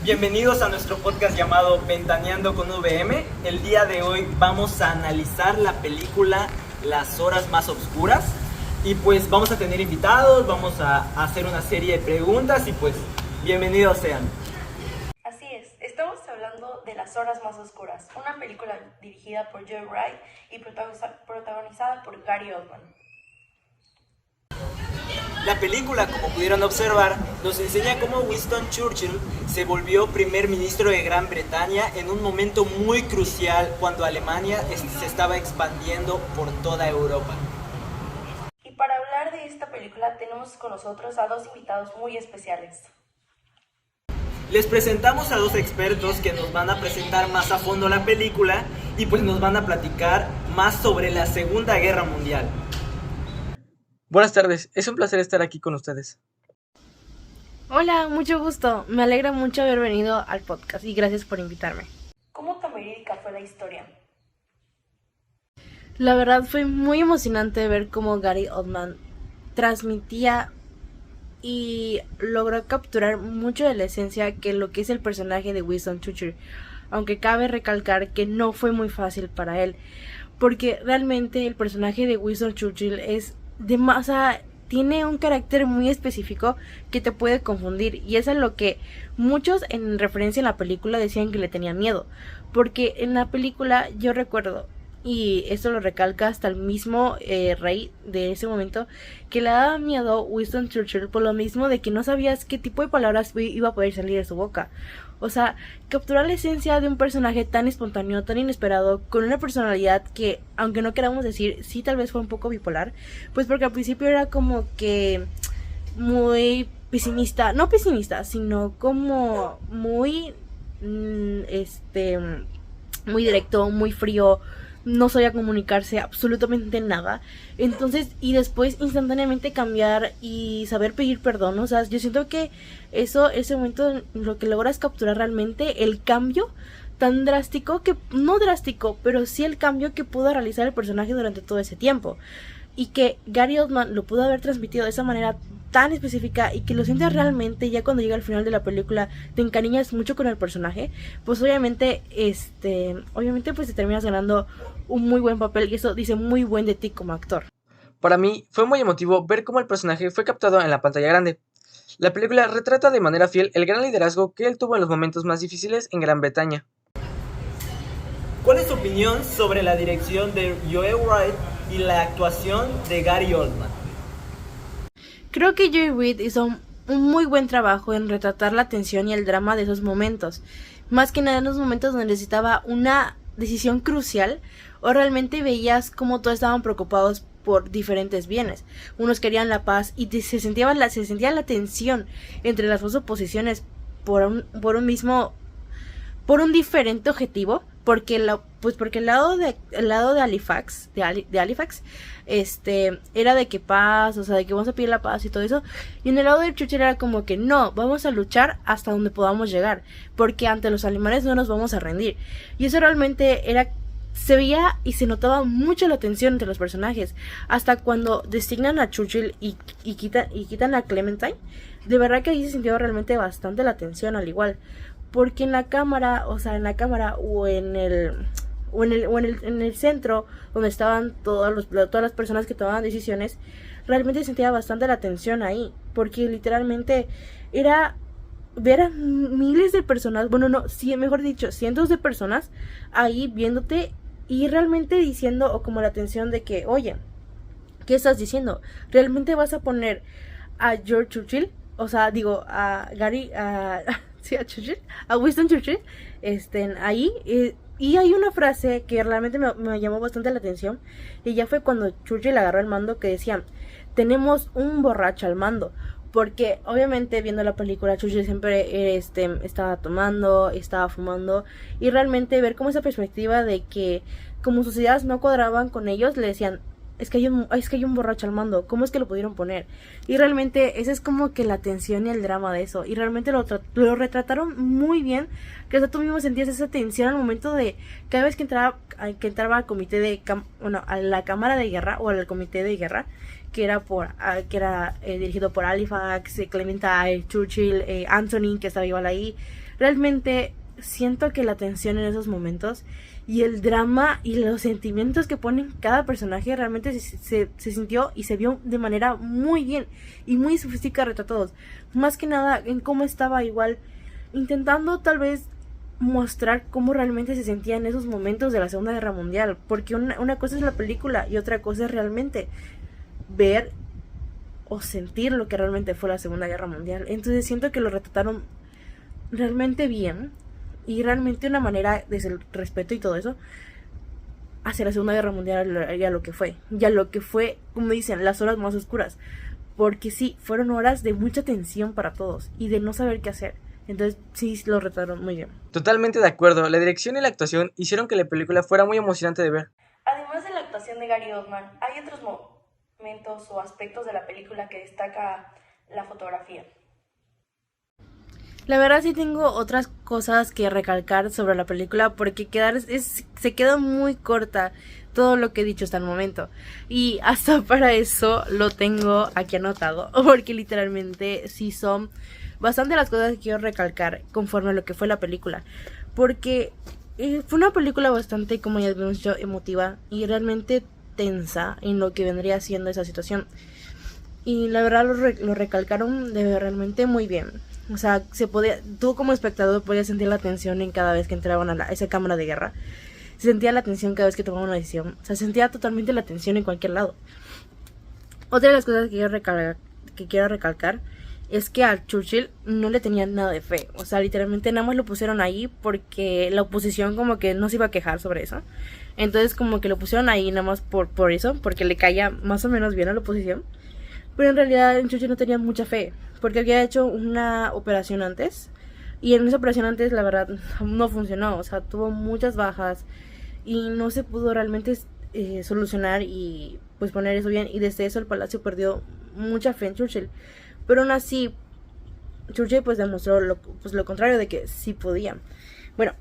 Bienvenidos a nuestro podcast llamado Ventaneando con VM. El día de hoy vamos a analizar la película Las Horas Más Oscuras. Y pues vamos a tener invitados, vamos a hacer una serie de preguntas y pues bienvenidos sean. Así es, estamos hablando de Las Horas Más Oscuras, una película dirigida por Joe Wright y protagonizada por Gary Oldman. La película, como pudieron observar, nos enseña cómo Winston Churchill se volvió primer ministro de Gran Bretaña en un momento muy crucial cuando Alemania se estaba expandiendo por toda Europa. Y para hablar de esta película tenemos con nosotros a dos invitados muy especiales. Les presentamos a dos expertos que nos van a presentar más a fondo la película y pues nos van a platicar más sobre la Segunda Guerra Mundial. Buenas tardes, es un placer estar aquí con ustedes. Hola, mucho gusto. Me alegra mucho haber venido al podcast y gracias por invitarme. ¿Cómo tan verídica fue la historia? La verdad fue muy emocionante ver cómo Gary Oldman transmitía y logró capturar mucho de la esencia que lo que es el personaje de Winston Churchill, aunque cabe recalcar que no fue muy fácil para él, porque realmente el personaje de Winston Churchill tiene un carácter muy específico que te puede confundir, y eso es lo que muchos en referencia a la película decían que le tenían miedo, porque en la película yo recuerdo, y esto lo recalca hasta el mismo rey de ese momento, que le daba miedo Winston Churchill por lo mismo de que no sabías qué tipo de palabras iba a poder salir de su boca. O sea, capturar la esencia de un personaje tan espontáneo, tan inesperado, con una personalidad que, aunque no queramos decir, sí tal vez fue un poco bipolar, pues porque al principio era como que muy pesimista, no pesimista, sino como muy, muy directo, muy frío, no sabía comunicarse absolutamente nada. Entonces, y después instantáneamente cambiar y saber pedir perdón. O sea, yo siento que ese momento lo que logras capturar realmente el cambio tan drástico, que no drástico, pero sí el cambio que pudo realizar el personaje durante todo ese tiempo. Y que Gary Oldman lo pudo haber transmitido de esa manera tan específica y que lo sientes realmente ya cuando llega al final de la película, te encariñas mucho con el personaje, pues obviamente pues te terminas ganando un muy buen papel, y eso dice muy buen de ti como actor. Para mí fue muy emotivo ver cómo el personaje fue captado en la pantalla grande. La película retrata de manera fiel el gran liderazgo que él tuvo en los momentos más difíciles en Gran Bretaña. ¿Cuál es tu opinión sobre la dirección de Joe Wright y la actuación de Gary Oldman? Creo que Joe Wright hizo un muy buen trabajo en retratar la tensión y el drama de esos momentos, más que nada en los momentos donde necesitaba una decisión crucial o realmente veías cómo todos estaban preocupados por diferentes bienes. Unos querían la paz y se sentía la tensión entre las dos oposiciones por un diferente objetivo, porque el lado de Halifax era de que paz, o sea, de que vamos a pedir la paz y todo eso, y en el lado de Churchill era como que no, vamos a luchar hasta donde podamos llegar, porque ante los alemanes no nos vamos a rendir. Y eso realmente se veía y se notaba mucho la tensión entre los personajes, hasta cuando designan a Churchill y quitan a Clementine. De verdad que ahí se sintió realmente bastante la tensión, al igual, porque en la cámara o en el centro donde estaban todas las personas que tomaban decisiones, realmente sentía bastante la tensión ahí, porque literalmente era ver a miles de personas, mejor dicho, cientos de personas ahí viéndote y realmente diciendo, o como la tensión de que, oye, ¿qué estás diciendo? ¿Realmente vas a poner a George Churchill? O sea, digo, a Gary, sí, a Churchill, a Winston Churchill, ahí, y hay una frase que realmente me llamó bastante la atención, y ya fue cuando Churchill agarró el mando, que decía, tenemos un borracho al mando, porque obviamente viendo la película Churchill siempre estaba tomando, estaba fumando, y realmente ver cómo esa perspectiva de que como sus ideas no cuadraban con ellos, le decían, es que hay un borracho al mando, ¿cómo es que lo pudieron poner? Y realmente esa es como que la tensión y el drama de eso, y realmente lo retrataron muy bien, que hasta tú mismo sentías esa tensión al momento de cada vez que entraba al comité a la cámara de guerra o al comité de guerra, que era dirigido por Halifax, Clementine, Churchill, Anthony, que estaba igual ahí. Realmente siento que la tensión en esos momentos y el drama y los sentimientos que ponen cada personaje realmente se sintió y se vio de manera muy bien y muy sofisticada retratados. Más que nada en cómo estaba igual intentando tal vez mostrar cómo realmente se sentía en esos momentos de la Segunda Guerra Mundial, porque una cosa es la película y otra cosa es realmente ver o sentir lo que realmente fue la Segunda Guerra Mundial. Entonces siento que lo retrataron realmente bien y realmente una manera desde el respeto y todo eso hacia la Segunda Guerra Mundial y a lo que fue, como dicen, las horas más oscuras, porque sí, fueron horas de mucha tensión para todos y de no saber qué hacer. Entonces sí lo retrataron muy bien. Totalmente de acuerdo, la dirección y la actuación hicieron que la película fuera muy emocionante de ver. Además de la actuación de Gary Oldman, hay otros momentos o aspectos de la película que destaca la fotografía. La verdad sí tengo otras cosas que recalcar sobre la película porque se queda muy corta todo lo que he dicho hasta el momento. Y hasta para eso lo tengo aquí anotado porque literalmente sí son bastante las cosas que quiero recalcar conforme a lo que fue la película. Porque fue una película bastante, como ya habíamos dicho, emotiva y realmente tensa en lo que vendría siendo esa situación. Y la verdad lo recalcaron realmente muy bien. O sea, tú como espectador podías sentir la tensión en cada vez que entraban a esa cámara de guerra. Se sentía la tensión cada vez que tomaban una decisión. O sea, se sentía totalmente la tensión en cualquier lado. Otra de las cosas que quiero recalcar es que a Churchill no le tenían nada de fe. O sea, literalmente nada más lo pusieron ahí porque la oposición como que no se iba a quejar sobre eso. Entonces como que lo pusieron ahí nada más por eso, porque le caía más o menos bien a la oposición. Pero en realidad en Churchill no tenía mucha fe, porque había hecho una operación antes. Y en esa operación antes la verdad no funcionó. O sea, tuvo muchas bajas y no se pudo realmente solucionar y pues poner eso bien. Y desde eso el palacio perdió mucha fe en Churchill. Pero aún así, Churchill pues demostró lo contrario, de que sí podía. Bueno,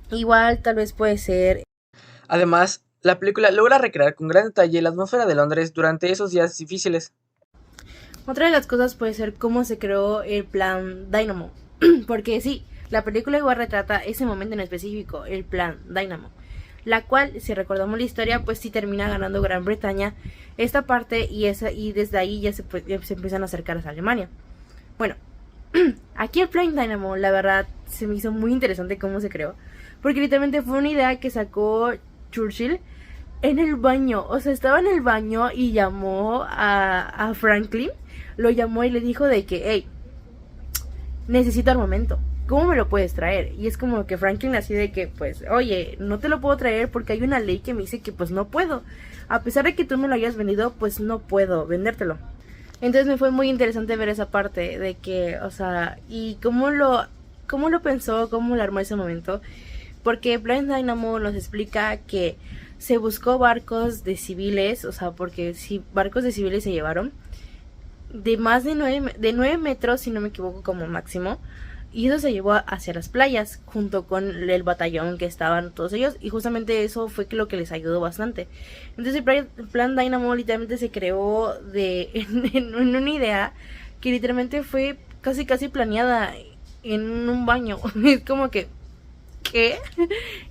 igual tal vez puede ser. Además, la película logra recrear con gran detalle la atmósfera de Londres durante esos días difíciles. Otra de las cosas puede ser cómo se creó el plan Dynamo. Porque sí, la película igual retrata ese momento en específico, el plan Dynamo. La cual, si recordamos la historia, pues sí termina ganando Gran Bretaña esta parte y desde ahí ya se empiezan a acercar a Alemania. Bueno, aquí el Plan Dynamo, la verdad, se me hizo muy interesante cómo se creó. Porque literalmente fue una idea que sacó Churchill en el baño. O sea, estaba en el baño y llamó a Franklin. Lo llamó y le dijo de que, hey, necesito armamento. ¿Cómo me lo puedes traer? Y es como que Franklin así de que, pues, oye, no te lo puedo traer porque hay una ley que me dice que pues no puedo. A pesar de que tú me lo hayas vendido, pues no puedo vendértelo. Entonces me fue muy interesante ver esa parte de que, o sea, y cómo lo pensó, cómo lo armó ese momento. Porque Plan Dynamo nos explica que se buscó barcos de civiles, o sea, porque sí, barcos de civiles se llevaron de más de 9 metros, si no me equivoco, como máximo. Y eso se llevó hacia las playas, junto con el batallón que estaban todos ellos. Y justamente eso fue lo que les ayudó bastante. Entonces el plan Dynamo literalmente se creó en una idea que literalmente fue casi planeada en un baño. Es como que, ¿qué?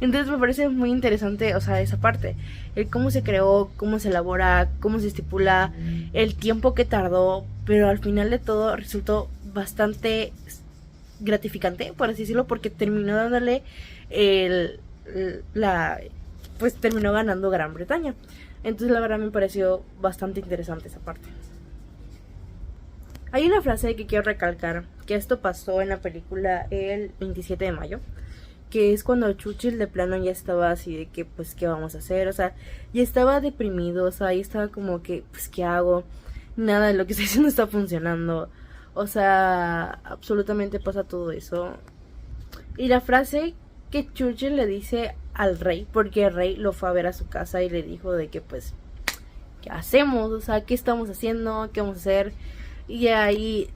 Entonces me parece muy interesante, o sea, esa parte. El cómo se creó, cómo se elabora, cómo se estipula, el tiempo que tardó. Pero al final de todo resultó bastante gratificante, por así decirlo, porque terminó dándole pues terminó ganando Gran Bretaña. Entonces la verdad me pareció bastante interesante esa parte. Hay una frase que quiero recalcar, que esto pasó en la película el 27 de mayo, que es cuando Churchill de plano ya estaba así de que pues qué vamos a hacer, o sea, ya estaba deprimido, o sea, ya estaba como que pues qué hago, nada de lo que estoy haciendo está funcionando. O sea, absolutamente pasa todo eso. Y la frase que Churchill le dice al rey, porque el rey lo fue a ver a su casa y le dijo de que pues, ¿qué hacemos? O sea, ¿qué estamos haciendo? ¿Qué vamos a hacer? Y ahí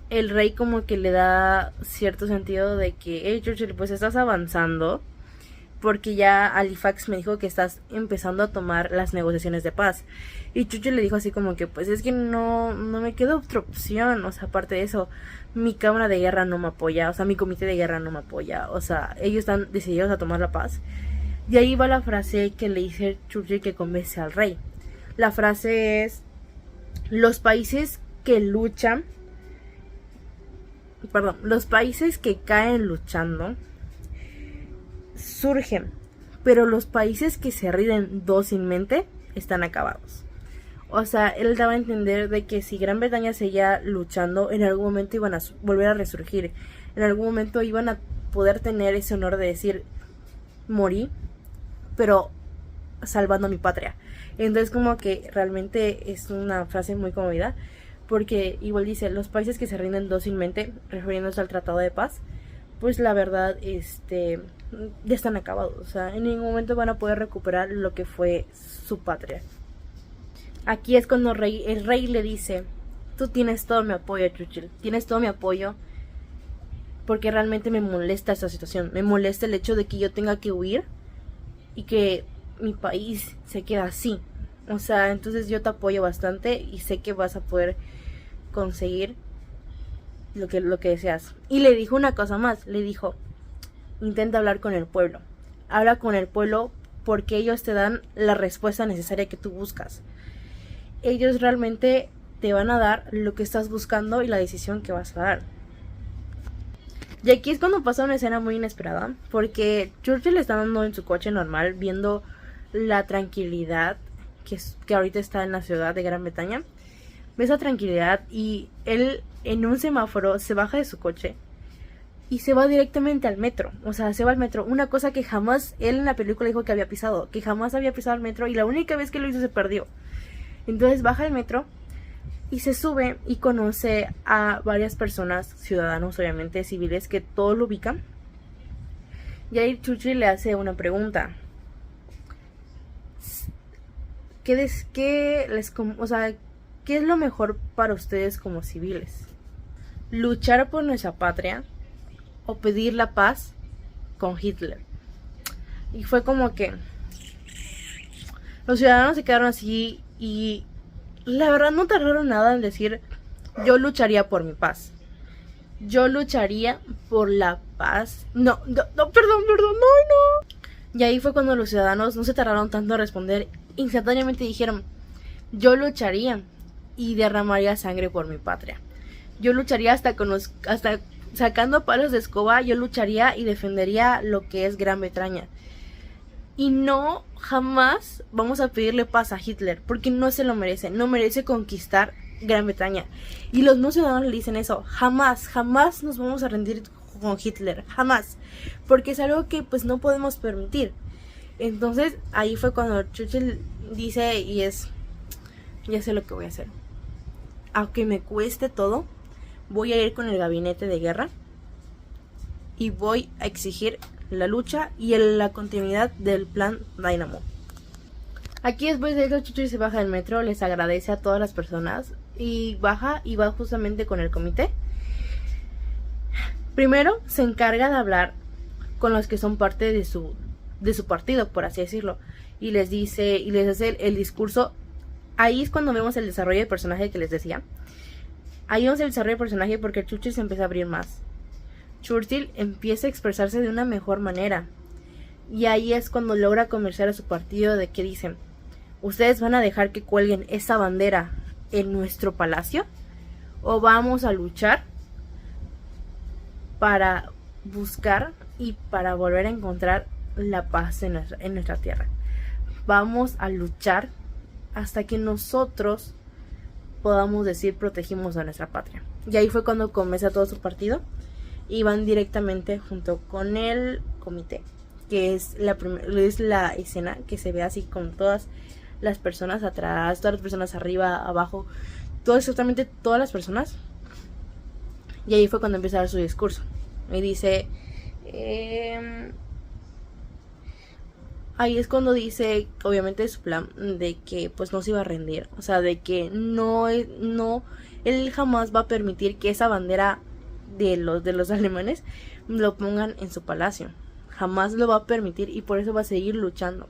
el rey como que le da cierto sentido de que, hey Churchill, pues estás avanzando, porque ya Halifax me dijo que estás empezando a tomar las negociaciones de paz. Y Churchill le dijo así como que pues es que no me queda otra opción, o sea, aparte de eso, mi cámara de guerra no me apoya, o sea, mi comité de guerra no me apoya, o sea, ellos están decididos a tomar la paz. Y ahí va la frase que le dice Churchill que convence al rey. La frase es: los países que luchan, los países que caen luchando surgen, pero los países que se rinden dócilmente están acabados. O sea, él daba a entender de que si Gran Bretaña seguía luchando, en algún momento iban a volver a resurgir, en algún momento iban a poder tener ese honor de decir: morí, pero salvando a mi patria. Entonces como que realmente es una frase muy conmovida, porque igual dice: los países que se rinden dócilmente, refiriéndose al tratado de paz, pues la verdad ya están acabados, o sea, en ningún momento van a poder recuperar lo que fue su patria. Aquí es cuando el rey le dice: tú tienes todo mi apoyo, Churchill, tienes todo mi apoyo, porque realmente me molesta esta situación, me molesta el hecho de que yo tenga que huir y que mi país se queda así. O sea, entonces yo te apoyo bastante y sé que vas a poder conseguir lo que deseas. Y le dijo una cosa más, le dijo: intenta hablar con el pueblo, habla con el pueblo, porque ellos te dan la respuesta necesaria que tú buscas. Ellos realmente te van a dar lo que estás buscando y la decisión que vas a dar. Y aquí es cuando pasa una escena muy inesperada, porque Churchill está andando en su coche normal, viendo la tranquilidad que ahorita está en la ciudad de Gran Bretaña. Ve esa tranquilidad y él en un semáforo se baja de su coche y se va directamente al metro. O sea, se va al metro, una cosa que jamás él en la película dijo que había pisado, que jamás había pisado el metro, y la única vez que lo hizo se perdió. Entonces baja el metro y se sube y conoce a varias personas, ciudadanos obviamente, civiles, que todos lo ubican. Y ahí Churchill le hace una pregunta: ¿qué es lo mejor para ustedes como civiles? ¿Luchar por nuestra patria o pedir la paz con Hitler? Y fue como que los ciudadanos se quedaron así, y la verdad no tardaron nada en decir: yo lucharía por mi paz, yo lucharía por la paz. No, perdón, no. Y ahí fue cuando los ciudadanos no se tardaron tanto en responder, instantáneamente dijeron: yo lucharía y derramaría sangre por mi patria, yo lucharía hasta sacando palos de escoba, yo lucharía y defendería lo que es Gran Bretaña. Y no, jamás vamos a pedirle paz a Hitler, porque no se lo merece, no merece conquistar Gran Bretaña. Y los no ciudadanos le dicen eso: jamás nos vamos a rendir con Hitler, jamás, porque es algo que pues no podemos permitir. Entonces ahí fue cuando Churchill dice, ya sé lo que voy a hacer, aunque me cueste todo, voy a ir con el gabinete de guerra y voy a exigir la lucha y la continuidad del plan Dynamo. Aquí después de eso Churchill se baja del metro, les agradece a todas las personas y va justamente con el comité. Primero se encarga de hablar con los que son parte de su partido, por así decirlo, y les dice y les hace el discurso. Ahí es cuando vemos el desarrollo de personaje que les decía. Ahí vemos el desarrollo de personaje porque Churchill se empieza a abrir más. Churchill empieza a expresarse de una mejor manera. Y ahí es cuando logra convencer a su partido de que dicen: ¿ustedes van a dejar que cuelguen esa bandera en nuestro palacio? ¿O vamos a luchar para buscar y para volver a encontrar la paz en nuestra tierra? Vamos a luchar hasta que nosotros podamos decir: protegimos a nuestra patria. Y ahí fue cuando convence a todo su partido y van directamente junto con el comité, que es la escena que se ve así con todas las personas atrás, todas las personas arriba, abajo, exactamente todas las personas. Y ahí fue cuando empieza a dar su discurso y dice ahí es cuando dice obviamente su plan de que pues no se iba a rendir, o sea, de que no él jamás va a permitir que esa bandera de los alemanes lo pongan en su palacio. jamás lo va a permitir y por eso va a seguir luchando.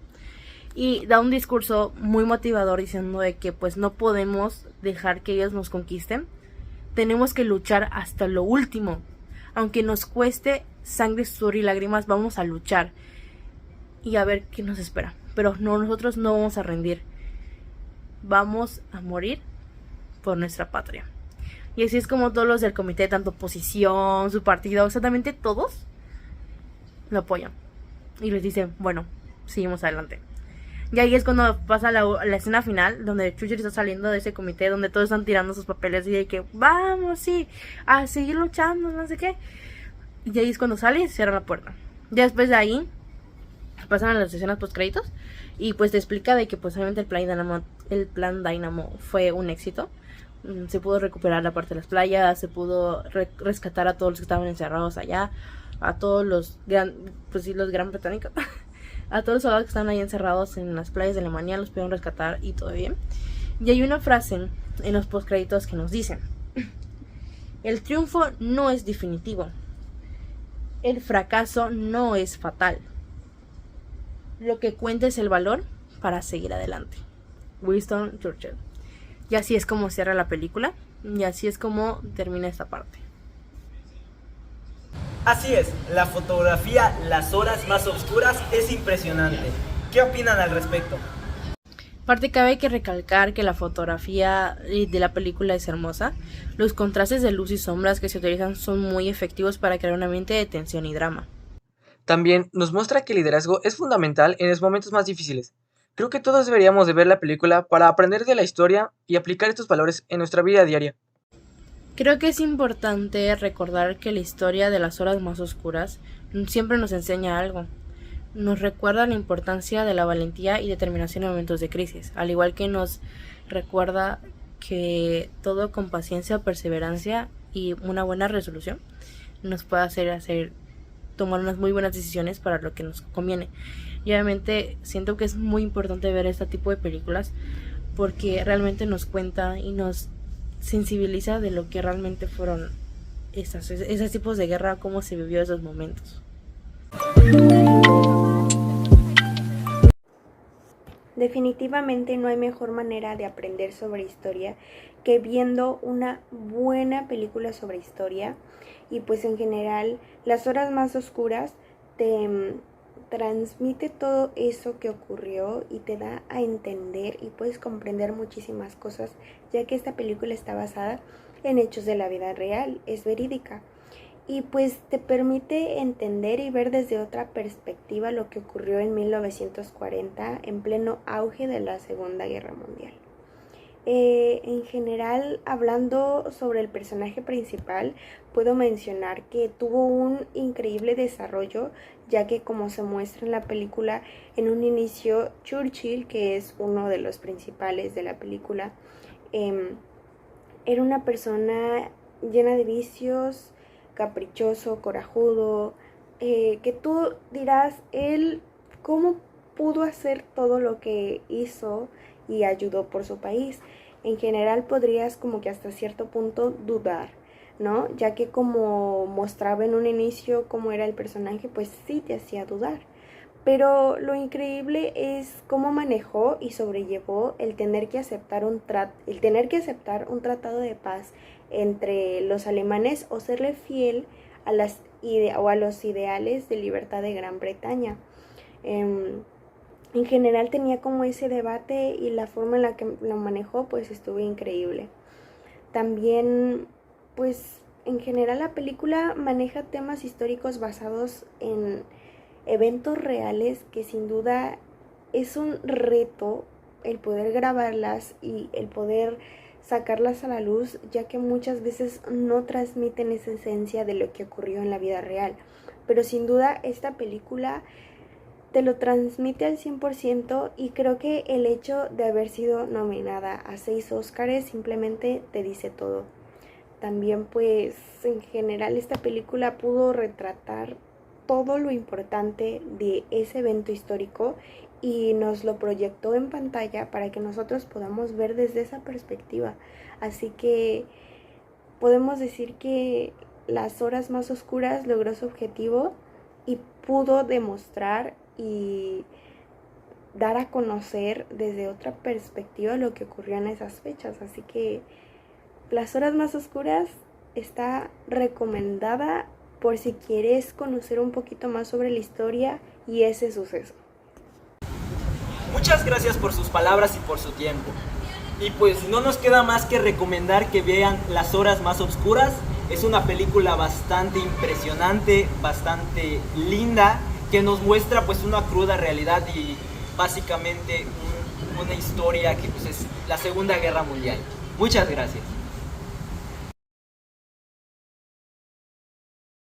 Y da un discurso muy motivador diciendo de que pues no podemos dejar que ellos nos conquisten. Tenemos que luchar hasta lo último. Aunque nos cueste sangre, sudor y lágrimas, vamos a luchar. Y a ver qué nos espera. Pero no, nosotros no vamos a rendir. Vamos a morir por nuestra patria. Y así es como todos los del comité, tanto oposición, su partido, exactamente todos, lo apoyan. Y les dicen, bueno, seguimos adelante. Y ahí es cuando pasa la escena final, donde Churchill está saliendo de ese comité, donde todos están tirando sus papeles y de que vamos, sí, a seguir luchando, no sé qué. Y ahí es cuando sale y cierra la puerta. Ya después de ahí pasan a las escenas post créditos y pues te explica de que pues obviamente el plan Dynamo fue un éxito. Se pudo recuperar la parte de las playas, se pudo rescatar a todos los que estaban encerrados allá, a todos los los gran británicos, a todos los soldados que estaban ahí encerrados en las playas de Alemania, los pudieron rescatar y todo bien. Y hay una frase en los postcréditos que nos dice: el triunfo no es definitivo, el fracaso no es fatal, lo que cuenta es el valor para seguir adelante. Winston Churchill. Y así es como cierra la película. Y así es como termina esta parte. Así es, la fotografía, las horas más oscuras, es impresionante. ¿Qué opinan al respecto? Aparte cabe que recalcar que la fotografía de la película es hermosa. Los contrastes de luz y sombras que se utilizan son muy efectivos para crear un ambiente de tensión y drama. También nos muestra que el liderazgo es fundamental en los momentos más difíciles. Creo que todos deberíamos de ver la película para aprender de la historia y aplicar estos valores en nuestra vida diaria. Creo que es importante recordar que la historia de las horas más oscuras siempre nos enseña algo. Nos recuerda la importancia de la valentía y determinación en momentos de crisis, al igual que nos recuerda que todo con paciencia, perseverancia y una buena resolución nos puede hacer tomar unas muy buenas decisiones para lo que nos conviene. Y obviamente siento que es muy importante ver este tipo de películas porque realmente nos cuenta y nos sensibiliza de lo que realmente fueron esos tipos de guerra, cómo se vivió esos momentos. Definitivamente no hay mejor manera de aprender sobre historia que viendo una buena película sobre historia. Y pues en general Las horas más oscuras te transmite todo eso que ocurrió y te da a entender y puedes comprender muchísimas cosas, ya que esta película está basada en hechos de la vida real, es verídica. Y pues te permite entender y ver desde otra perspectiva lo que ocurrió en 1940 en pleno auge de la Segunda Guerra Mundial. En general, hablando sobre el personaje principal, puedo mencionar que tuvo un increíble desarrollo, ya que como se muestra en la película, en un inicio Churchill, que es uno de los principales de la película, era una persona llena de vicios, caprichoso, corajudo, que tú dirás, él cómo pudo hacer todo lo que hizo y ayudó por su país. En general podrías como que hasta cierto punto dudar, ¿no? Ya que como mostraba en un inicio cómo era el personaje, pues sí te hacía dudar. Pero lo increíble es cómo manejó y sobrellevó el tener que aceptar un tratado de paz entre los alemanes o serle fiel a los ideales de libertad de Gran Bretaña. En general tenía como ese debate y la forma en la que lo manejó pues estuvo increíble. También pues en general la película maneja temas históricos basados en eventos reales que sin duda es un reto el poder grabarlas y el poder sacarlas a la luz, ya que muchas veces no transmiten esa esencia de lo que ocurrió en la vida real. Pero sin duda esta película te lo transmite al 100% y creo que el hecho de haber sido nominada a 6 Óscares simplemente te dice todo. También pues en general esta película pudo retratar todo lo importante de ese evento histórico y nos lo proyectó en pantalla para que nosotros podamos ver desde esa perspectiva. Así que podemos decir que Las horas más oscuras logró su objetivo y pudo demostrar y dar a conocer desde otra perspectiva lo que ocurrió en esas fechas. Así que Las Horas Más Oscuras está recomendada por si quieres conocer un poquito más sobre la historia y ese suceso. Muchas gracias por sus palabras y por su tiempo. Y pues no nos queda más que recomendar que vean Las Horas Más Oscuras. Es una película bastante impresionante, bastante linda, que nos muestra pues una cruda realidad y básicamente una historia que pues es la Segunda Guerra Mundial. Muchas gracias.